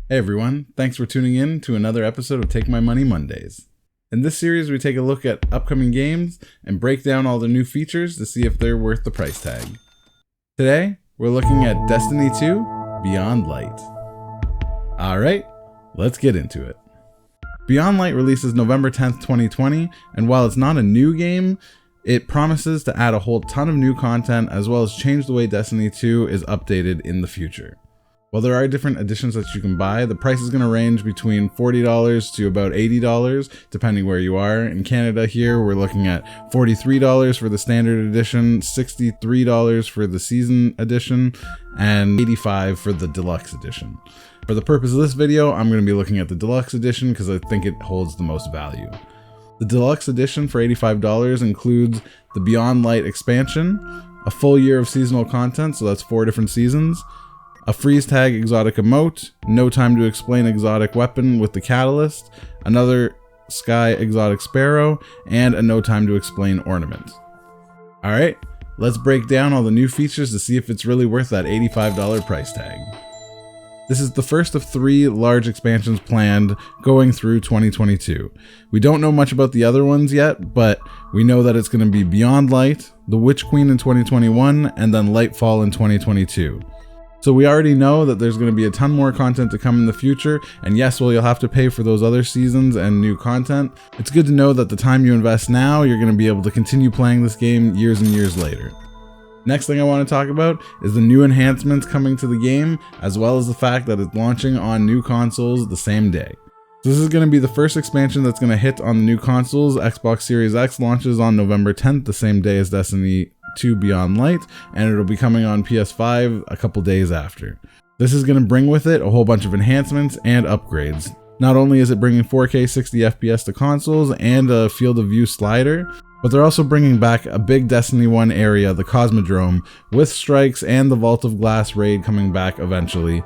Hey everyone, thanks for tuning in to another episode of Take My Money Mondays. In this series, we take a look at upcoming games and break down all the new features to see if they're worth the price tag. Today, we're looking at Destiny 2 Beyond Light. Alright, let's get into it. Beyond Light releases November 10th, 2020, and while it's not a new game, it promises to add a whole ton of new content as well as change the way Destiny 2 is updated in the future. While there are different editions that you can buy, the price is going to range between $40 to about $80, depending where you are. In Canada here, we're looking at $43 for the standard edition, $63 for the season edition, and $85 for the deluxe edition. For the purpose of this video, I'm going to be looking at the deluxe edition because I think it holds the most value. The deluxe edition for $85 includes the Beyond Light expansion, a full year of seasonal content, so that's 4 different seasons, a freeze tag exotic emote, no time to explain exotic weapon with the catalyst, another sky exotic sparrow, and a no time to explain ornament. Alright, let's break down all the new features to see if it's really worth that $85 price tag. This is the first of 3 large expansions planned going through 2022. We don't know much about the other ones yet, but we know that it's going to be Beyond Light, the Witch Queen in 2021, and then Lightfall in 2022. So we already know that there's going to be a ton more content to come in the future, and yes, well, you'll have to pay for those other seasons and new content. It's good to know that the time you invest now, you're going to be able to continue playing this game years and years later. Next thing I want to talk about is the new enhancements coming to the game, as well as the fact that it's launching on new consoles the same day. So this is going to be the first expansion that's going to hit on the new consoles. Xbox Series X launches on November 10th, the same day as Destiny 2 Beyond Light, and it'll be coming on PS5 a couple days after. This is going to bring with it a whole bunch of enhancements and upgrades. Not only is it bringing 4K 60 FPS to consoles and a field of view slider, but they're also bringing back a big Destiny 1 area, the Cosmodrome, with strikes and the Vault of Glass raid coming back eventually.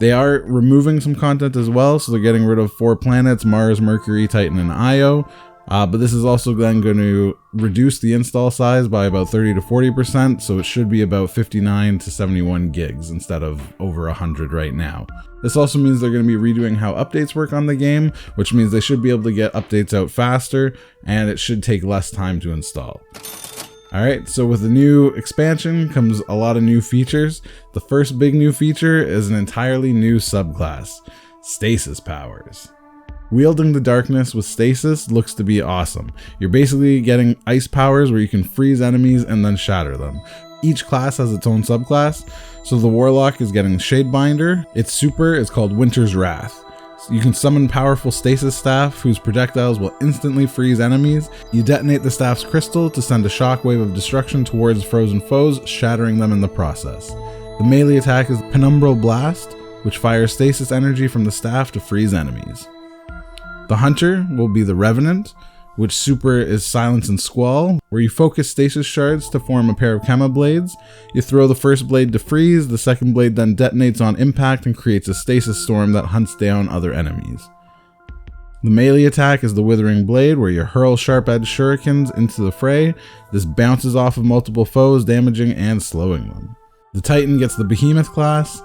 They are removing some content as well, so they're getting rid of 4 planets, Mars, Mercury, Titan, and Io. But this is also then going to reduce the install size by about 30 to 40%, so it should be about 59 to 71 gigs instead of over 100 right now. This also means they're going to be redoing how updates work on the game, which means they should be able to get updates out faster, and it should take less time to install. Alright, so with the new expansion comes a lot of new features. The first big new feature is an entirely new subclass, Stasis Powers. Wielding the darkness with stasis looks to be awesome. You're basically getting ice powers where you can freeze enemies and then shatter them. Each class has its own subclass, so the Warlock is getting Shadebinder. Its super is called Winter's Wrath. You can summon powerful stasis staff whose projectiles will instantly freeze enemies. You detonate the staff's crystal to send a shockwave of destruction towards frozen foes, shattering them in the process. The melee attack is Penumbral Blast, which fires stasis energy from the staff to freeze enemies. The Hunter will be the Revenant, which super is Silence and Squall, where you focus stasis shards to form a pair of Chema blades. You throw the first blade to freeze, the second blade then detonates on impact and creates a stasis storm that hunts down other enemies. The melee attack is the Withering Blade, where you hurl sharp-edged shurikens into the fray. This bounces off of multiple foes, damaging and slowing them. The Titan gets the Behemoth class.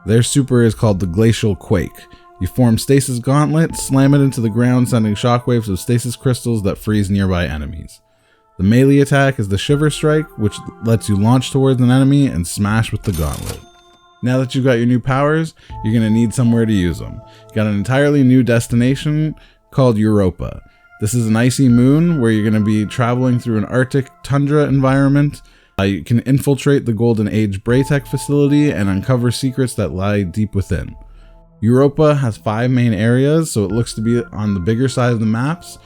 Their super is called the Glacial Quake. You form Stasis Gauntlet, slam it into the ground, sending shockwaves of stasis crystals that freeze nearby enemies. The melee attack is the Shiver Strike, which lets you launch towards an enemy and smash with the gauntlet. Now that you've got your new powers, you're going to need somewhere to use them. You got an entirely new destination called Europa. This is an icy moon where you're going to be traveling through an Arctic tundra environment. You can infiltrate the Golden Age Braytech facility and uncover secrets that lie deep within. Europa has 5 main areas, so it looks to be on the bigger side of the maps.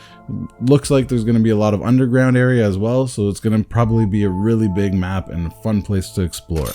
Looks like there's going to be a lot of underground area as well, so it's going to probably be a really big map and a fun place to explore.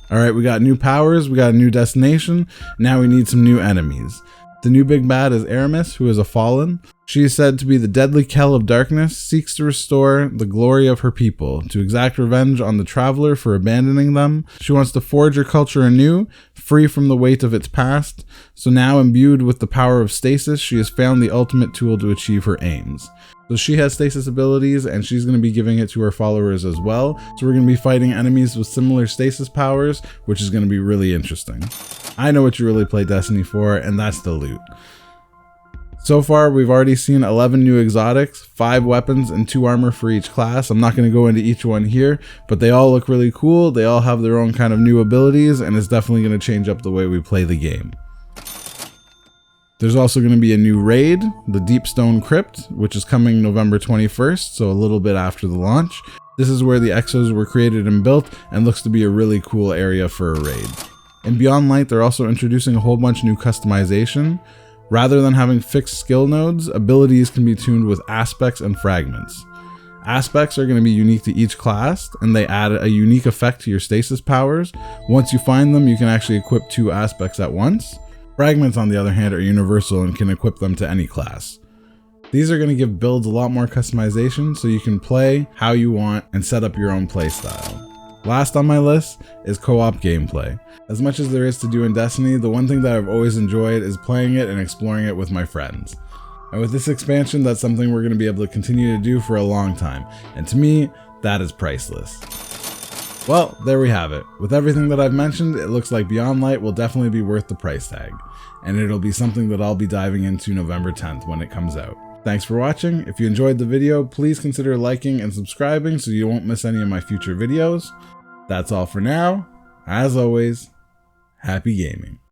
Alright, we got new powers, we got a new destination, now we need some new enemies. The new big bad is Aramis, who is a fallen. She is said to be the deadly Kell of darkness, seeks to restore the glory of her people, to exact revenge on the traveler for abandoning them. She wants to forge her culture anew, free from the weight of its past. So now imbued with the power of stasis, she has found the ultimate tool to achieve her aims. So she has stasis abilities, and she's going to be giving it to her followers as well. So we're going to be fighting enemies with similar stasis powers, which is going to be really interesting. I know what you really play Destiny for, and that's the loot. So far, we've already seen 11 new exotics, 5 weapons, and 2 armor for each class. I'm not going to go into each one here, but they all look really cool. They all have their own kind of new abilities, and it's definitely going to change up the way we play the game. There's also going to be a new raid, the Deepstone Crypt, which is coming November 21st, so a little bit after the launch. This is where the exos were created and built, and looks to be a really cool area for a raid. In Beyond Light, they're also introducing a whole bunch new customization. Rather than having fixed skill nodes, abilities can be tuned with aspects and fragments. Aspects are going to be unique to each class, and they add a unique effect to your stasis powers. Once you find them, you can actually equip 2 aspects at once. Fragments, on the other hand, are universal and can equip them to any class. These are going to give builds a lot more customization, so you can play how you want and set up your own playstyle. Last on my list is co-op gameplay. As much as there is to do in Destiny, the one thing that I've always enjoyed is playing it and exploring it with my friends. And with this expansion, that's something we're going to be able to continue to do for a long time. And to me, that is priceless. Well, there we have it. With everything that I've mentioned, it looks like Beyond Light will definitely be worth the price tag. And it'll be something that I'll be diving into November 10th when it comes out. Thanks for watching. If you enjoyed the video, please consider liking and subscribing so you won't miss any of my future videos. That's all for now. As always, happy gaming.